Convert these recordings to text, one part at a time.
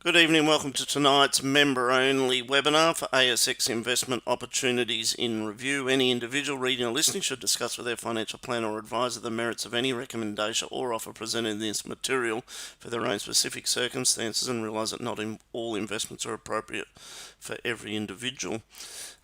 Good evening, welcome to tonight's member-only webinar for ASX Investment Opportunities in Review. Any individual reading or listening should discuss with their financial planner or advisor the merits of any recommendation or offer presented in this material for their own specific circumstances and realise that not all investments are appropriate for every individual.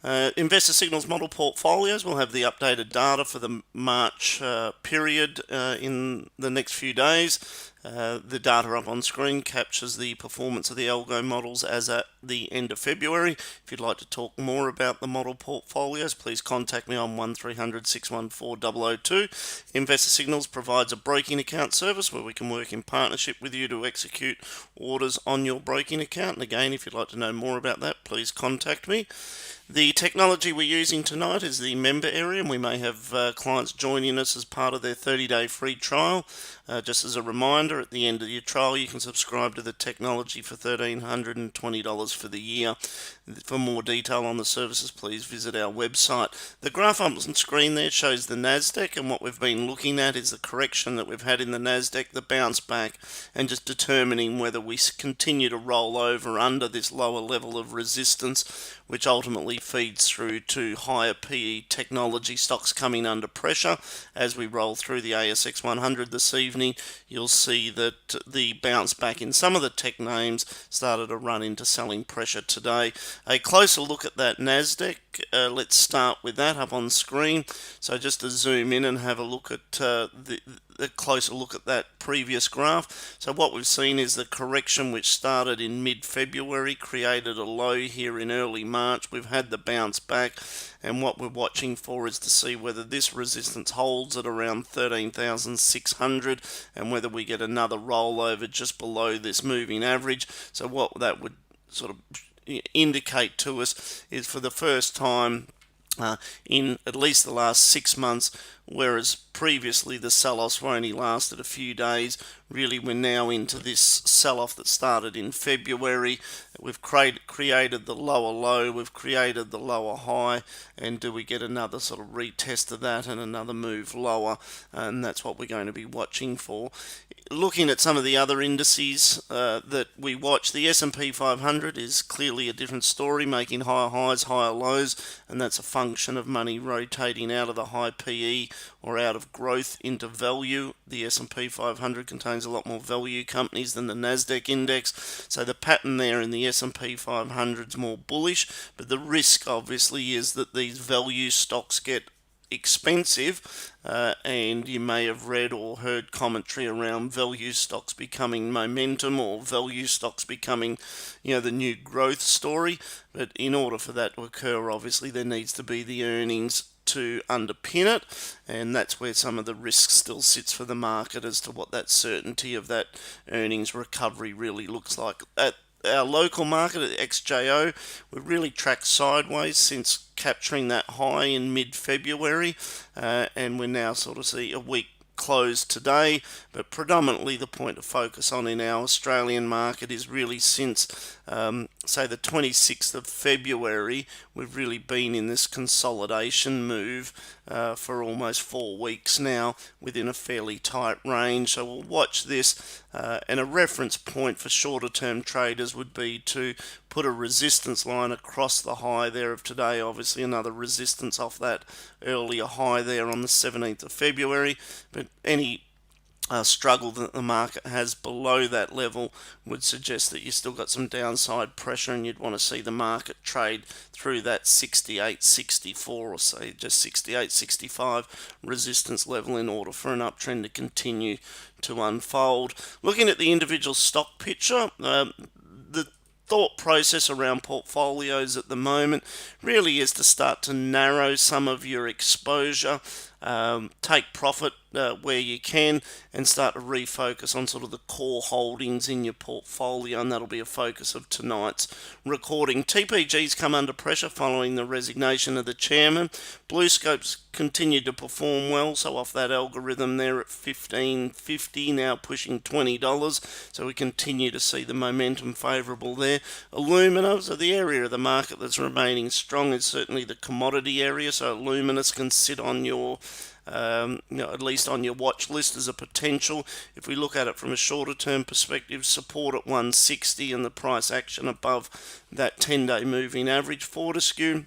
Investor Signals model portfolios will have the updated data for the March period in the next few days. The data up on screen captures the performance of the algo models as at the end of February. If you'd like to talk more about the model portfolios, please contact me on 1300 614 002. Investor Signals provides a broking account service where we can work in partnership with you to execute orders on your broking account. And again, if you'd like to know more about that, please contact me. The technology we're using tonight is the member area, and we may have clients joining us as part of their 30-day free trial. Just as a reminder, at the end of your trial, you can subscribe to the technology for $1,320 for the year. For more detail on the services, please visit our website. The graph up on screen there shows the Nasdaq, and what we've been looking at is the correction that we've had in the Nasdaq, the bounce back, and just determining whether we continue to roll over under this lower level of resistance, which ultimately feeds through to higher PE technology stocks coming under pressure. As we roll through the ASX 100 this evening, you'll see that the bounce back in some of the tech names started to run into selling pressure today. A closer look at that Nasdaq, let's start with that up on screen. So just to zoom in and have a look at a closer look at that previous graph. So what we've seen is the correction which started in mid-February, created a low here in early March. We've had the bounce back, and what we're watching for is to see whether this resistance holds at around 13,600 and whether we get another rollover just below this moving average. So what that would sort of indicate to us is, for the first time in at least the last 6 months, whereas previously the sell-offs were only lasted a few days, really we're now into this sell-off that started in February. We've created the lower low, we've created the lower high, and do we get another sort of retest of that and another move lower? And that's what we're going to be watching for. Looking at some of the other indices that we watch, the S&P 500 is clearly a different story, making higher highs, higher lows, and that's a function of money rotating out of the high PE or out of growth into value. The S&P 500 contains a lot more value companies than the Nasdaq index, so the pattern there in the S&P 500 is more bullish, but the risk obviously is that these value stocks get expensive, and you may have read or heard commentary around value stocks becoming momentum or value stocks becoming, the new growth story. But in order for that to occur, obviously there needs to be the earnings to underpin it, and that's where some of the risk still sits for the market as to what that certainty of that earnings recovery really looks like. At our local market at XJO, we've really tracked sideways since capturing that high in mid-February, and we're now sort of see a weak close today, but predominantly the point to focus on in our Australian market is really since say the 26th of February, we've really been in this consolidation move for almost 4 weeks now within a fairly tight range. So we'll watch this, and a reference point for shorter term traders would be to put a resistance line across the high there of today. Obviously another resistance off that earlier high there on the 17th of February, but any struggle that the market has below that level would suggest that you still got some downside pressure, and you'd want to see the market trade through that 68.64 or say just 68.65 resistance level in order for an uptrend to continue to unfold. Looking at the individual stock picture, the thought process around portfolios at the moment really is to start to narrow some of your exposure, take profit where you can, and start to refocus on sort of the core holdings in your portfolio, and that'll be a focus of tonight's recording. TPG's come under pressure following the resignation of the chairman. BlueScope's continued to perform well, so off that algorithm there at $15.50, now pushing $20, so we continue to see the momentum favourable there. Alumina, so the area of the market that's remaining strong is certainly the commodity area, so Aluminous can sit on your at least on your watch list as a potential. If we look at it from a shorter term perspective, support at 160 and the price action above that 10-day moving average. Fortescue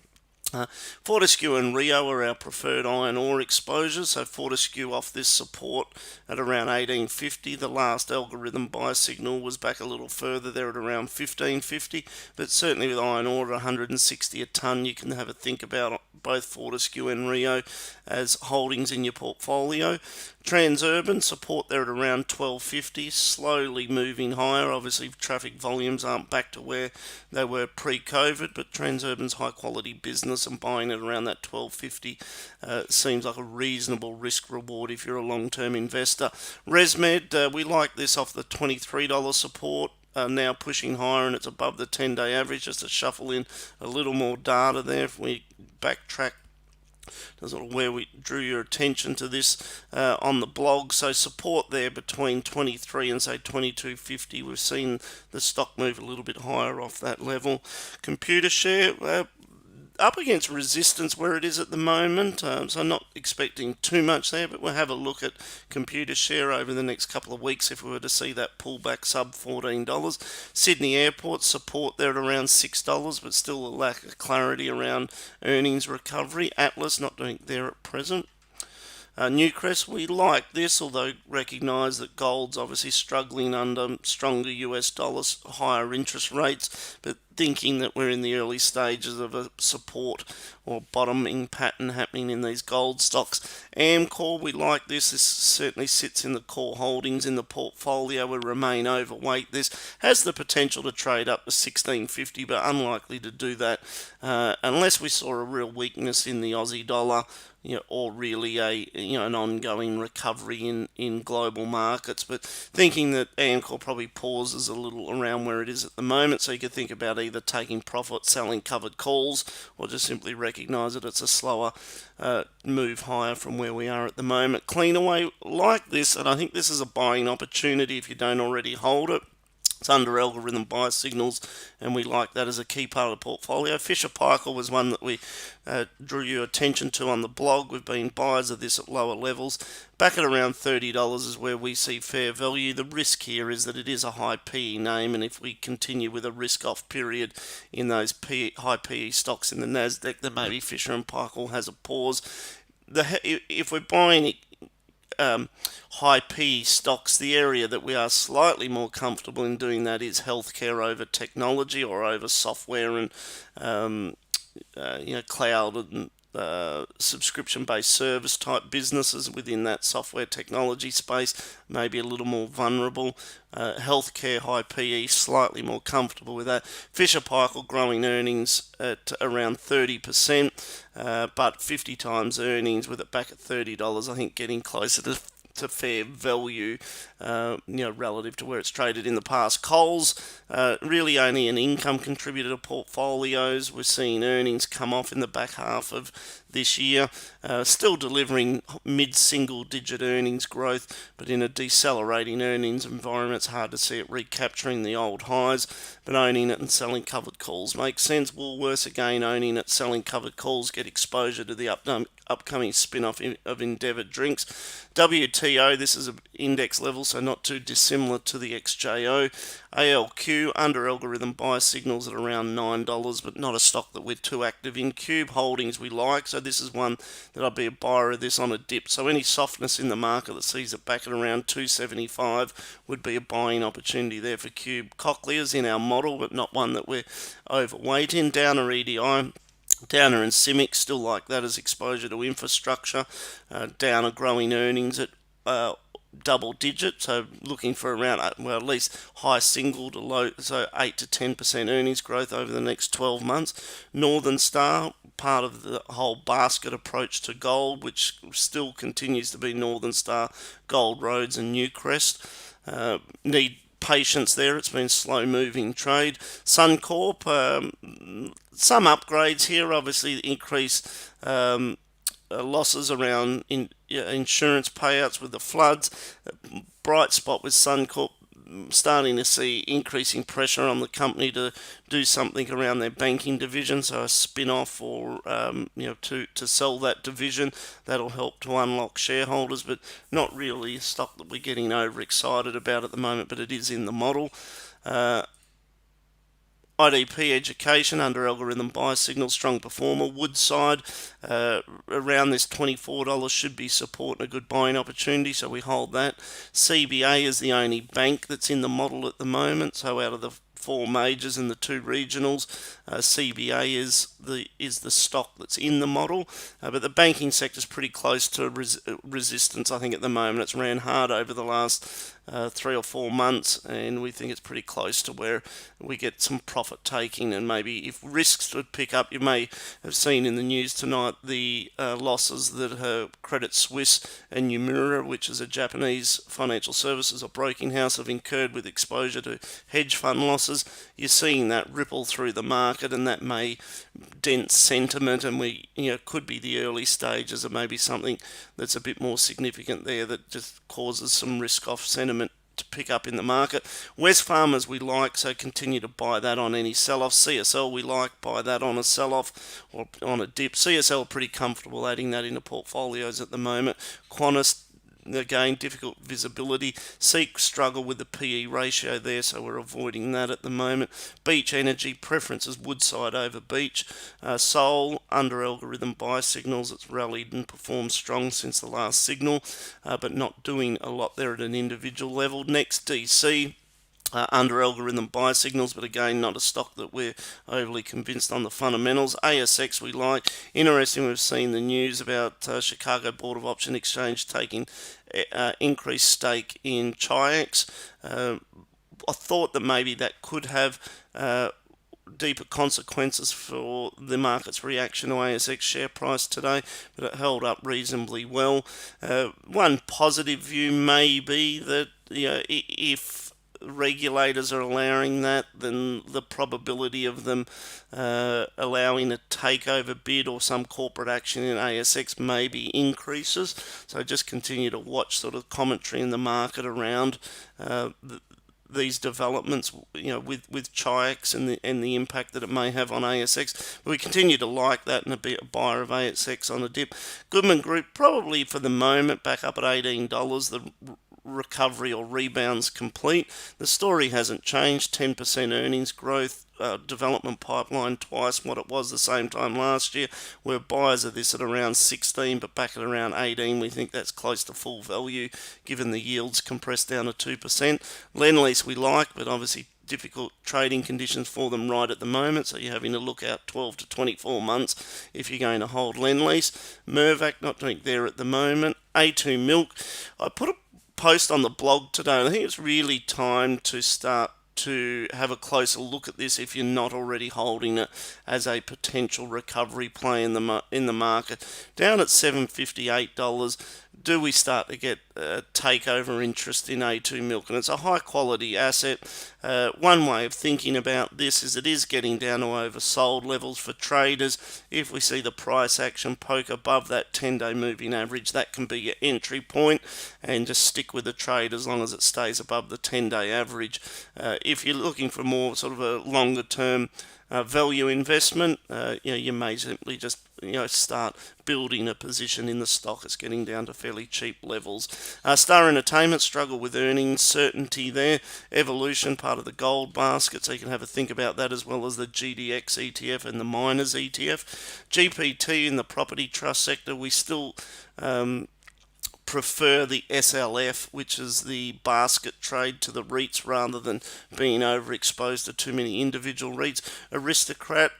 and Rio are our preferred iron ore exposures, so Fortescue off this support at around 1850. The last algorithm buy signal was back a little further there at around 1550, but certainly with iron ore at 160 a tonne, you can have a think about both Fortescue and Rio as holdings in your portfolio. Transurban support there at around 1250, slowly moving higher. Obviously, traffic volumes aren't back to where they were pre-COVID, but Transurban's high-quality business and buying it around that 1250 seems like a reasonable risk reward if you're a long-term investor. ResMed, we like this off the $23 support. Now pushing higher and it's above the 10-day average. Just to shuffle in a little more data there. If we backtrack, that's sort of where we drew your attention to this on the blog. So support there between 23 and say 22.50. We've seen the stock move a little bit higher off that level. Computer share up against resistance where it is at the moment, so not expecting too much there, but we'll have a look at computer share over the next couple of weeks if we were to see that pullback sub $14. Sydney Airport support there at around $6, but still a lack of clarity around earnings recovery. Atlas not doing there at present. Newcrest, we like this, although recognise that gold's obviously struggling under stronger US dollars, higher interest rates, but thinking that we're in the early stages of a support or bottoming pattern happening in these gold stocks. Amcor, we like this. This certainly sits in the core holdings in the portfolio. We remain overweight. This has the potential to trade up to 16.50, but unlikely to do that unless we saw a real weakness in the Aussie dollar, or really an ongoing recovery in global markets. But thinking that Amcor probably pauses a little around where it is at the moment, so you could think about either taking profit, selling covered calls, or just simply recognise that it's a slower move higher from where we are at the moment. Cleanaway, like this, and I think this is a buying opportunity if you don't already hold it. It's under algorithm buy signals, and we like that as a key part of the portfolio. Fisher Paykel was one that we drew your attention to on the blog. We've been buyers of this at lower levels. Back at around $30 is where we see fair value. The risk here is that it is a high PE name, and if we continue with a risk-off period in those high PE stocks in the Nasdaq, then maybe Fisher and Paykel has a pause. If we're buying high PE stocks, the area that we are slightly more comfortable in doing that is healthcare over technology or over software and cloud and subscription-based service type businesses within that software technology space, maybe a little more vulnerable. Healthcare high PE, slightly more comfortable with that. Fisher Paykel growing earnings at around 30%, but 50 times earnings with it back at $30. I think getting closer to fair value, relative to where it's traded in the past. Coles, really only an income contributor to portfolios. We're seeing earnings come off in the back half of this year, still delivering mid-single digit earnings growth, but in a decelerating earnings environment, it's hard to see it recapturing the old highs, but owning it and selling covered calls makes sense. Woolworths, again, owning it, selling covered calls, get exposure to the upcoming spin-off of Endeavour Drinks. WTO, this is an index level, so not too dissimilar to the XJO. ALQ, under algorithm buy signals at around $9, but not a stock that we're too active in. Cube Holdings we like, so this is one that I'd be a buyer of this on a dip. So any softness in the market that sees it back at around 275 would be a buying opportunity there for Cube. Cochlear's in our model, but not one that we're overweight in. Downer EDI. Downer and CIMIC, still like that as exposure to infrastructure. Downer growing earnings at double digit, so looking for around, at least high single to low, so 8 to 10% earnings growth over the next 12 months. Northern Star, part of the whole basket approach to gold, which still continues to be Northern Star, Gold Roads and Newcrest. Need patience there, it's been slow moving trade. Suncorp, some upgrades here, obviously increase losses around insurance payouts with the floods. Bright spot with Suncorp, starting to see increasing pressure on the company to do something around their banking division, so a spin-off or to sell that division. That'll help to unlock shareholders, but not really a stock that we're getting overexcited about at the moment, but it is in the model. IDP Education under algorithm buy signal, strong performer. Woodside around this $24 should be support and a good buying opportunity, so we hold that. CBA is the only bank that's in the model at the moment, so out of the four majors and the two regionals, CBA is the stock that's in the model, but the banking sector is pretty close to resistance. I think at the moment it's ran hard over the last 3 or 4 months, and we think it's pretty close to where we get some profit taking, and maybe if risks would pick up. You may have seen in the news tonight the losses that Credit Suisse and Nomura, which is a Japanese financial services or broking house, have incurred with exposure to hedge fund losses. You're seeing that ripple through the market, and that may dent sentiment, and we could be the early stages of maybe something that's a bit more significant there that just causes some risk-off sentiment to pick up in the market. Wesfarmers we like, so continue to buy that on any sell-off. CSL we like, buy that on a sell-off or on a dip. CSL pretty comfortable adding that into portfolios at the moment. Qantas, again, difficult visibility. Seek struggle with the PE ratio there, so we're avoiding that at the moment. Beach Energy, preferences Woodside over Beach. Sol, under algorithm buy signals, it's rallied and performed strong since the last signal, but not doing a lot there at an individual level. Next, DC. Under algorithm buy signals, but again, not a stock that we're overly convinced on the fundamentals. ASX we like. Interesting, we've seen the news about Chicago Board of Option Exchange taking increased stake in Chi-X. I thought that maybe that could have deeper consequences for the market's reaction to ASX share price today, but it held up reasonably well. One positive view may be that if regulators are allowing that, then the probability of them allowing a takeover bid or some corporate action in ASX maybe increases. So just continue to watch sort of commentary in the market around these developments, with Chi-X and the impact that it may have on ASX. But we continue to like that and be a buyer of ASX on a dip. Goodman Group, probably for the moment, back up at $18. The recovery or rebound's complete. The story hasn't changed. 10% earnings growth, development pipeline twice what it was the same time last year. We're buyers of this at around 16, but back at around 18, we think that's close to full value given the yields compressed down to 2%. Lendlease we like, but obviously difficult trading conditions for them right at the moment, so you're having to look out 12 to 24 months if you're going to hold Lendlease. Mirvac, not doing there at the moment. A2 Milk, I put a post on the blog today. I think it's really time to start to have a closer look at this if you're not already holding it as a potential recovery play in the market. Down at $7.58, do we start to get takeover interest in A2 Milk? And it's a high quality asset. One way of thinking about this is it is getting down to oversold levels for traders. If we see the price action poke above that 10-day moving average, that can be your entry point, and just stick with the trade as long as it stays above the 10-day average. If you're looking for more sort of a longer term value investment, you may simply just start building a position in the stock. It's getting down to fairly cheap levels. Star Entertainment struggle with earnings certainty there. Evolution, part of the gold basket, so you can have a think about that, as well as the GDX ETF and the miners ETF. GPT in the property trust sector, we still prefer the SLF, which is the basket trade, to the REITs rather than being overexposed to too many individual REITs. Aristocrat,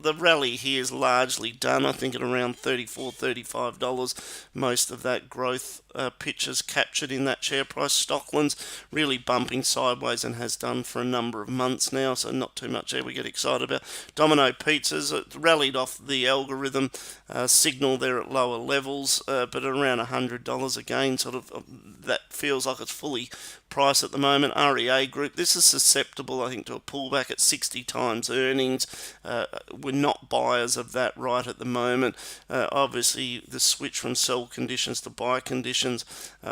the rally here is largely done. I think at around $34, $35. Most of that growth pictures captured in that share price. Stockland's really bumping sideways and has done for a number of months now, so not too much there we get excited about. Domino Pizzas, it rallied off the algorithm signal there at lower levels, but around $100 again, sort of that feels like it's fully priced at the moment. REA Group, this is susceptible, I think, to a pullback at 60 times earnings. We're not buyers of that right at the moment. Obviously, the switch from sell conditions to buy conditions conditions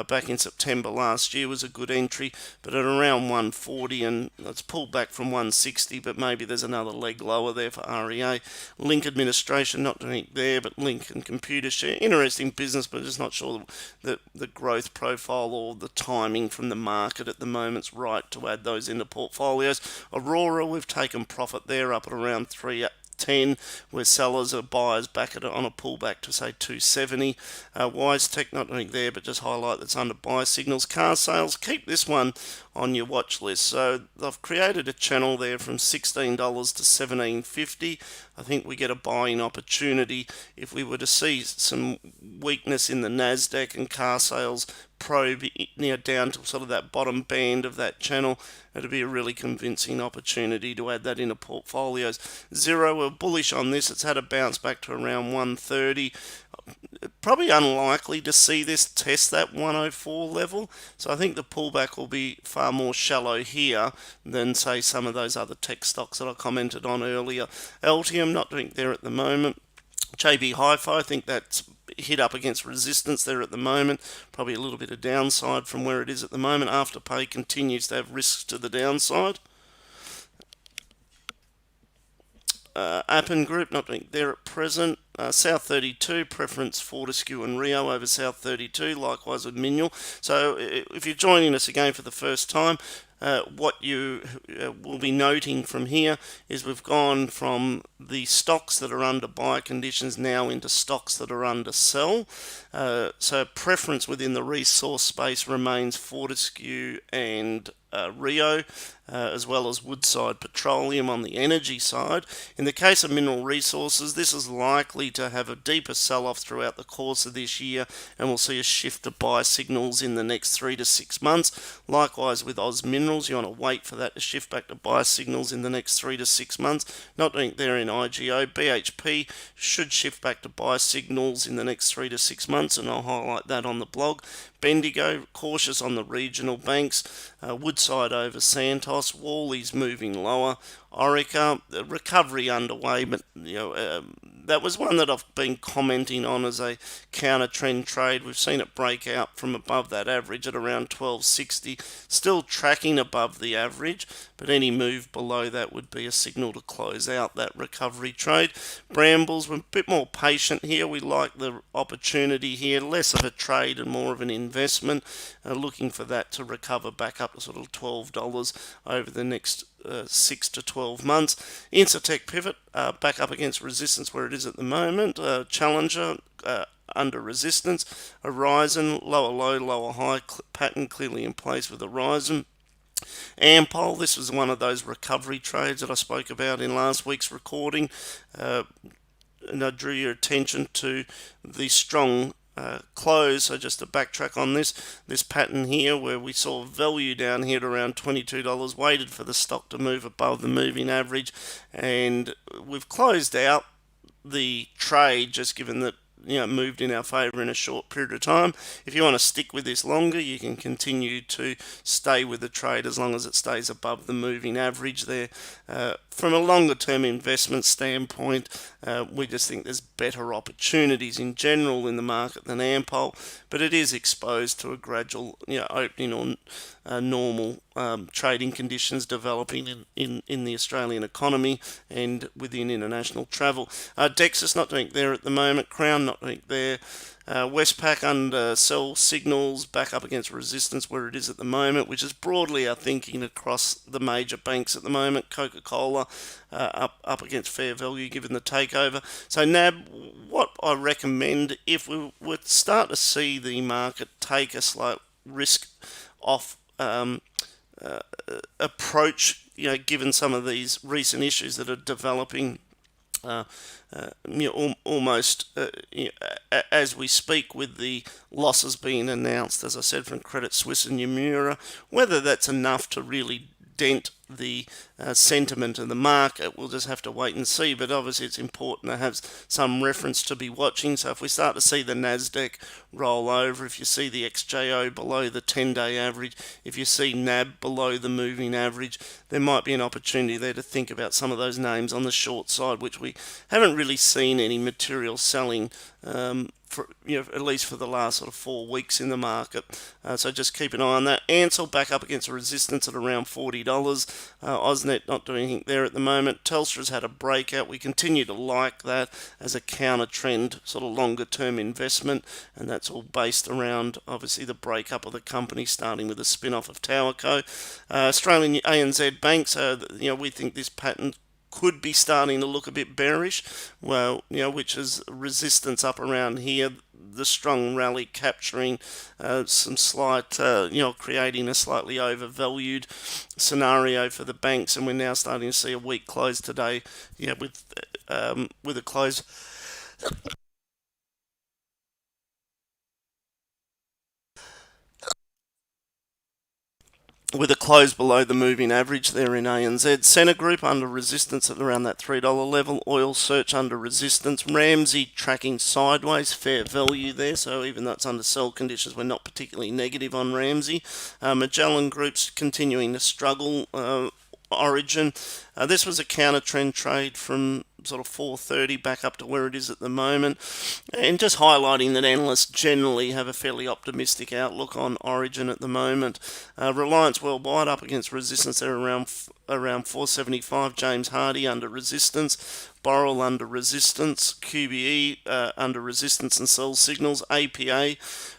back in September last year was a good entry, but at around 140, and it's pulled back from 160, but maybe there's another leg lower there for REA. Link Administration, not doing it there, but Link and Computershare, interesting business, but just not sure that the growth profile or the timing from the market at the moment's right to add those into portfolios. Aurora, we've taken profit there up at around 310, where sellers are buyers back at it on a pullback to say 270. WiseTech, not doing there, but just highlight that's under buy signals. Car sales, keep this one on your watch list. So I've created a channel there from $16 to $17.50. I think we get a buying opportunity if we were to see some weakness in the Nasdaq and car sales probe down to sort of that bottom band of that channel. It'd be a really convincing opportunity to add that into portfolios. Xero, we're bullish on this. It's had a bounce back to around 130. Probably unlikely to see this test that 104 level, so I think the pullback will be far more shallow here than say some of those other tech stocks that I commented on earlier. Altium, not doing there at the moment. JB Hi-Fi, I think that's hit up against resistance there at the moment. Probably a little bit of downside from where it is at the moment. Afterpay continues to have risks to the downside. Appen Group, not doing there at present. South 32, preference Fortescue and Rio over South 32, likewise with Mineral. So if you're joining us again for the first time, what you will be noting from here is we've gone from the stocks that are under buy conditions now into stocks that are under sell. So preference within the resource space remains Fortescue and Rio, as well as Woodside Petroleum on the energy side. In the case of mineral resources, this is likely to have a deeper sell-off throughout the course of this year, and we'll see a shift to buy signals in the next 3 to 6 months. Likewise with Oz Minerals, you want to wait for that to shift back to buy signals in the next 3 to 6 months. Not doing there in IGO. BHP should shift back to buy signals in the next 3 to 6 months, and I'll highlight that on the blog. Bendigo, cautious on the regional banks. Woodside over Santos. Worley's moving lower. Orica, recovery underway, but that was one that I've been commenting on as a counter trend trade. We've seen it break out from above that average at around 1260, still tracking above the average, but any move below that would be a signal to close out that recovery trade. Brambles, we're a bit more patient here. We like the opportunity here, less of a trade and more of an investment, looking for that to recover back up to sort of $12 over the next 6 to 12 months. Incitec Pivot back up against resistance where it is at the moment. Challenger under resistance. Horizon lower low, lower high pattern clearly in place with Horizon. Ampol, this was one of those recovery trades that I spoke about in last week's recording, and I drew your attention to the strong close. So just to backtrack on this pattern here where we saw value down here at around $22, waited for the stock to move above the moving average, and we've closed out the trade just given that moved in our favour in a short period of time. If you want to stick with this longer, you can continue to stay with the trade as long as it stays above the moving average there. From a longer term investment standpoint, we just think there's better opportunities in general in the market than Ampol, but it is exposed to a gradual opening on normal trading conditions developing in the Australian economy and within international travel. Dexus not doing there at the moment. Crown not doing there. Westpac under sell signals back up against resistance where it is at the moment, which is broadly our thinking across the major banks at the moment. Coca-Cola up against fair value given the takeover. So NAB, what I recommend if we would start to see the market take a slight risk off approach, given some of these recent issues that are developing almost as we speak, with the losses being announced, as I said, from Credit Suisse and Nomura, whether that's enough to really dent the sentiment of the market. We'll just have to wait and see, but obviously it's important to have some reference to be watching. So if we start to see the Nasdaq roll over, if you see the XJO below the 10-day average, if you see NAB below the moving average, there might be an opportunity there to think about some of those names on the short side, which we haven't really seen any material selling for, at least for the last sort of 4 weeks in the market. So just keep an eye on that. Ansell back up against a resistance at around $40. AusNet not doing anything there at the moment. Telstra's had a breakout. We continue to like that as a counter trend, sort of longer term investment, and that's all based around obviously the breakup of the company, starting with the spin-off of TowerCo. Australian ANZ banks, we think this pattern could be starting to look a bit bearish, which is resistance up around here, the strong rally capturing some slight, creating a slightly overvalued scenario for the banks, and we're now starting to see a weak close today, with a close below the moving average there in ANZ. Centre Group under resistance at around that $3 level. Oil Search under resistance. Ramsay tracking sideways, fair value there. So even though it's under sell conditions, we're not particularly negative on Ramsay. Magellan Group's continuing to struggle. Origin. This was a counter trend trade from sort of 430 back up to where it is at the moment, and just highlighting that analysts generally have a fairly optimistic outlook on Origin at the moment. Reliance Worldwide up against resistance there around 475. James Hardie under resistance. Boral under resistance. QBE under resistance and sell signals. APA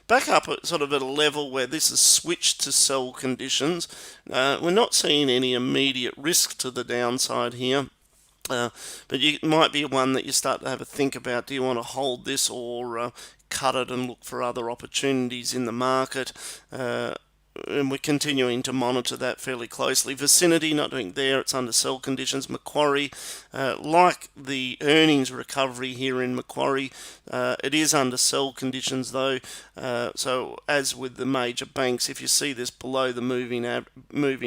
back up at sort of at a level where this has switched to sell conditions. We're not seeing any immediate risk to the downside here. But it might be one that you start to have a think about. Do you want to hold this or cut it and look for other opportunities in the market? And we're continuing to monitor that fairly closely. Vicinity, not doing there, it's under sell conditions. Macquarie, like the earnings recovery here in Macquarie, it is under sell conditions though. So as with the major banks, if you see this below the moving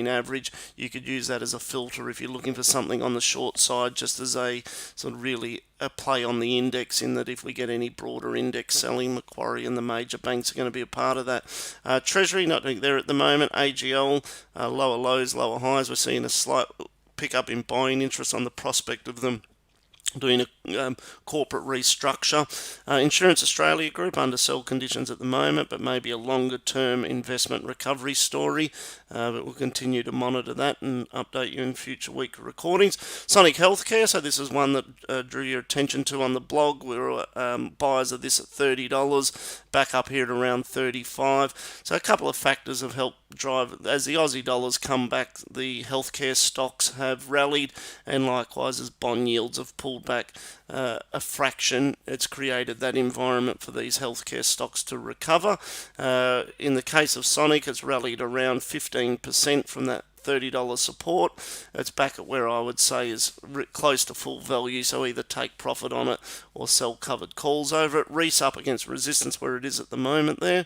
average, you could use that as a filter if you're looking for something on the short side, just as a sort of really a play on the index, in that if we get any broader index selling, Macquarie and the major banks are going to be a part of that. Treasury, not doing there at the moment. AGL, lower lows, lower highs. We're seeing a slight pickup in buying interest on the prospect of them doing a corporate restructure. Insurance Australia Group under sell conditions at the moment, but maybe a longer term investment recovery story. But we'll continue to monitor that and update you in future week recordings. Sonic Healthcare, so this is one that drew your attention to on the blog. We were buyers of this at $30, back up here at around $35. So a couple of factors have helped drive, as the Aussie dollars come back, the healthcare stocks have rallied, and likewise as bond yields have pulled back a fraction. It's created that environment for these healthcare stocks to recover. In the case of Sonic, it's rallied around 15% from that $30 support. It's back at where I would say is close to full value, so either take profit on it or sell covered calls over it. Reese up against resistance where it is at the moment there.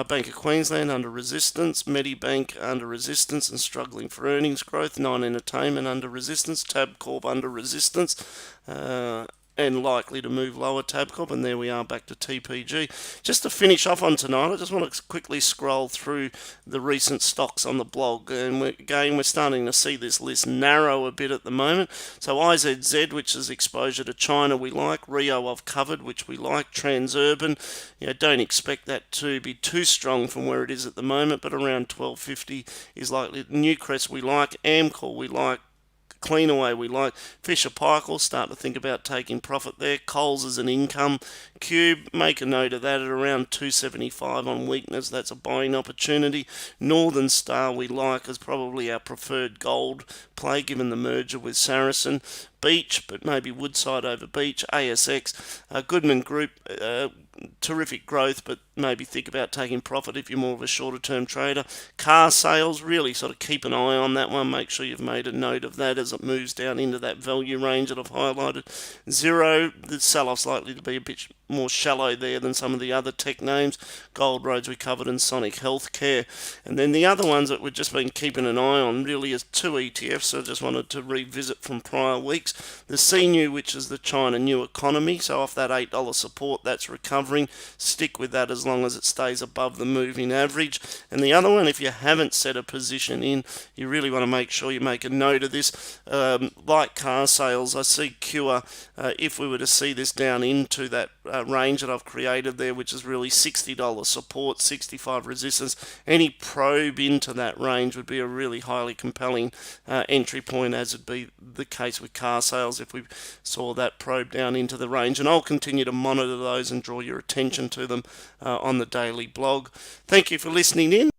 Bank of Queensland under resistance. Medibank under resistance and struggling for earnings growth. Nine Entertainment under resistance. Tabcorp under resistance. And likely to move lower, Tabcorp, and there we are back to TPG. Just to finish off on tonight, I just want to quickly scroll through the recent stocks on the blog, and we're starting to see this list narrow a bit at the moment. So IZZ, which is exposure to China, we like. Rio I've covered, which we like. Transurban, don't expect that to be too strong from where it is at the moment, but around 1250 is likely. Newcrest we like. Amcor we like. Cleanaway we like. Fisher Paykel, start to think about taking profit there. Coles as an income. Cube, make a note of that at around 275 on weakness. That's a buying opportunity. Northern Star we like as probably our preferred gold play given the merger with Saracen. Beach, but maybe Woodside over Beach. ASX, Goodman Group, terrific growth, but maybe think about taking profit if you're more of a shorter term trader. Car sales, really sort of keep an eye on that one. Make sure you've made a note of that as it moves down into that value range that I've highlighted. Zero, the sell-off's likely to be a bit more shallow there than some of the other tech names. Gold Roads we covered, and Sonic Healthcare. And then the other ones that we've just been keeping an eye on really is two ETFs, so I just wanted to revisit from prior weeks. The CNU, which is the China New Economy, so off that $8 support, that's recovering. Stick with that as long as it stays above the moving average. And the other one, if you haven't set a position in, you really want to make sure you make a note of this. Like car sales, I see Cure, if we were to see this down into that range that I've created there, which is really $60 support, 65 resistance, any probe into that range would be a really highly compelling entry point, as would be the case with car sales if we saw that probe down into the range. And I'll continue to monitor those and draw your attention to them on the daily blog. Thank you for listening in.